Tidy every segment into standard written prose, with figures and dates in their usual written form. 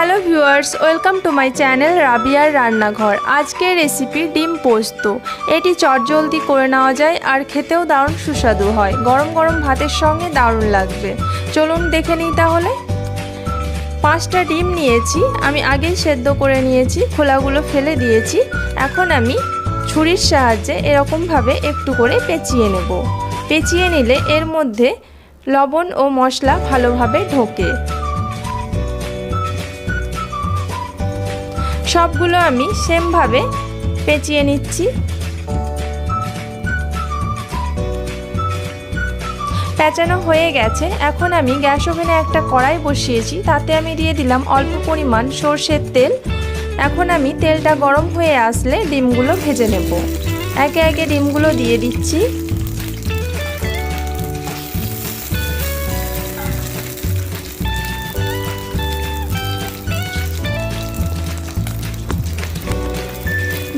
Hello viewers, welcome to my channel রাবিয়ার রান্নাঘর। আজকের রেসিপি ডিম পোস্ত। এটি চটজলদি করে নেওয়া যায় আর খেতেও দারুণ সুস্বাদু হয়। গরম গরম ভাতের সঙ্গে দারুণ লাগবে। চলুন দেখে নিই তাহলে। 5টা ডিম নিয়েছি, আমি আগেই সেদ্ধ করে নিয়েছি, খোলাগুলো ফেলে দিয়েছি। এখন আমি ছুরির সাহায্যে এরকমভাবে একটু করে পেঁচিয়ে নেব। পেঁচিয়ে নিলে এর মধ্যে লবণ ও মশলা ভালোভাবে ঢোকে। সবগুলো আমি সেমভাবে পেঁচিয়ে নিচ্ছি। পেঁচানো হয়ে গেছে। এখন আমি গ্যাস ওভেনে একটা কড়াই বসিয়েছি, তাতে আমি দিয়ে দিলাম অল্প পরিমাণ সরষের তেল। এখন আমি তেলটা গরম হয়ে আসলে ডিমগুলো ভেজে নেব। একে একে ডিমগুলো দিয়ে দিচ্ছি।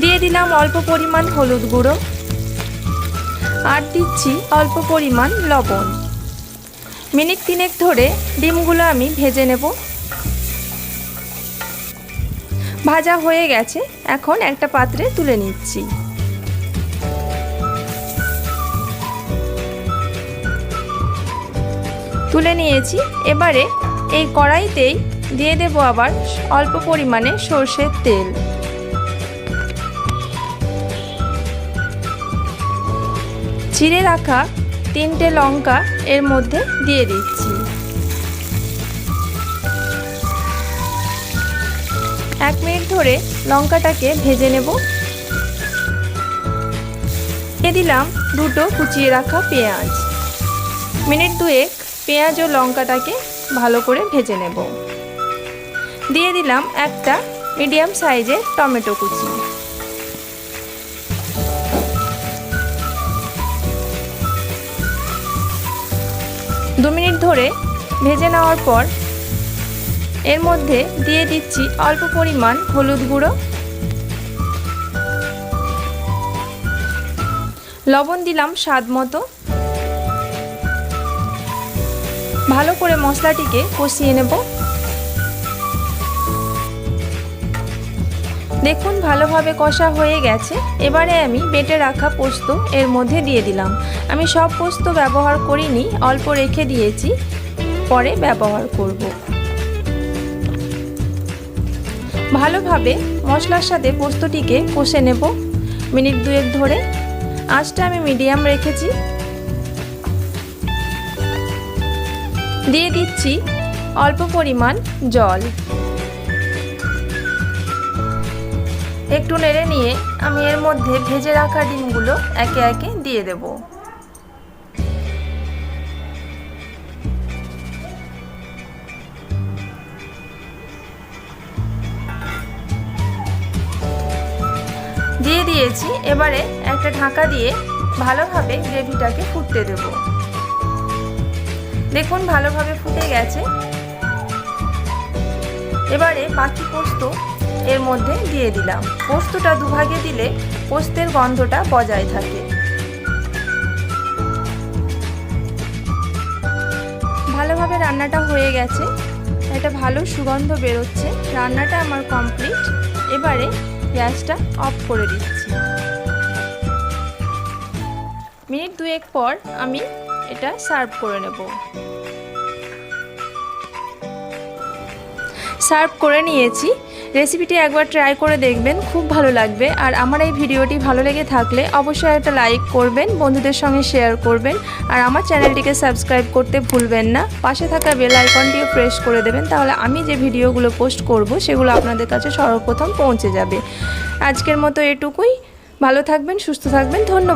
দিয়ে দিলাম অল্প পরিমাণ হলুদ গুঁড়ো আর দিচ্ছি অল্প পরিমাণ লবণ। মিনিট 3 ধরে ডিমগুলো আমি ভেজে নেব। ভাজা হয়ে গেছে, এখন একটা পাত্রে তুলে নিচ্ছি। তুলে নিয়েছি। এবারে এই কড়াইতেই দিয়ে দেব আবার অল্প পরিমাণে সরষের তেল। চিড়ে রাখা 3টে লঙ্কা এর মধ্যে দিয়ে দিচ্ছি। 1 মিনিট ধরে লঙ্কাটাকে ভেজে নেব। দিয়ে দিলাম 2টো কুচিয়ে রাখা পেঁয়াজ। মিনিট 2 পেঁয়াজ ও লঙ্কাটাকে ভালো করে ভেজে নেব। দিয়ে দিলাম একটা মিডিয়াম সাইজের টমেটো কুচি। দু মিনিট ধরে ভেজে নেওয়ার পর এর মধ্যে দিয়ে দিচ্ছি অল্প পরিমাণ হলুদ গুঁড়ো, লবণ দিলাম স্বাদ মতো। ভালো করে মশলাটিকে কষিয়ে নেব। দেখুন ভালোভাবে কষা হয়ে গেছে। এবারে আমি বেটে রাখা পোস্ত এর মধ্যে দিয়ে দিলাম। আমি সব পোস্ত ব্যবহার করিনি, অল্প রেখে দিয়েছি, পরে ব্যবহার করব। ভালোভাবে মশলার সাথে পোস্তটিকে কষে নেব মিনিট 2 ধরে। আঁচটা আমি মিডিয়াম রেখেছি। দিয়ে দিচ্ছি অল্প পরিমাণ জল। একটু নেড়ে নিয়ে আমি এর মধ্যে ভেজে রাখা ডিমগুলো একে একে দিয়ে দেব। দিয়ে দিয়েছি। এবারে একটা ঢাকা দিয়ে ভালোভাবে গ্রেভিটাকে ফুটতে দেব। দেখুন ভালোভাবে ফুটে গেছে। এবারে বাকি পোস্ত এর মধ্যে দিয়ে দিলাম। পোস্তটা দুভাগে দিলে পোস্তের গন্ধটা বজায় থাকে। ভালোভাবে রান্নাটা হয়ে গেছে, একটা ভালো সুগন্ধ বেরোচ্ছে। রান্নাটা আমার কমপ্লিট। এবারে গ্যাসটা অফ করে দিচ্ছি। মিনিট 2 পর আমি এটা সার্ভ করে নেব। সার্ভ করে নিয়েছি। রেসিপিটি একবার ট্রাই করে দেখবেন, খুব ভালো লাগবে। আর আমার এই ভিডিওটি ভালো লেগে থাকলে অবশ্যই একটা লাইক করবেন, বন্ধুদের সঙ্গে শেয়ার করবেন, আর আমার চ্যানেলটিকে সাবস্ক্রাইব করতে ভুলবেন না। পাশে থাকা বেল আইকনটিও প্রেস করে দেবেন, তাহলে আমি যে ভিডিওগুলো পোস্ট করব সেগুলো আপনাদের কাছে সর্বপ্রথম পৌঁছে যাবে। আজকের মতো এটুকুই। ভালো থাকবেন, সুস্থ থাকবেন। ধন্যবাদ।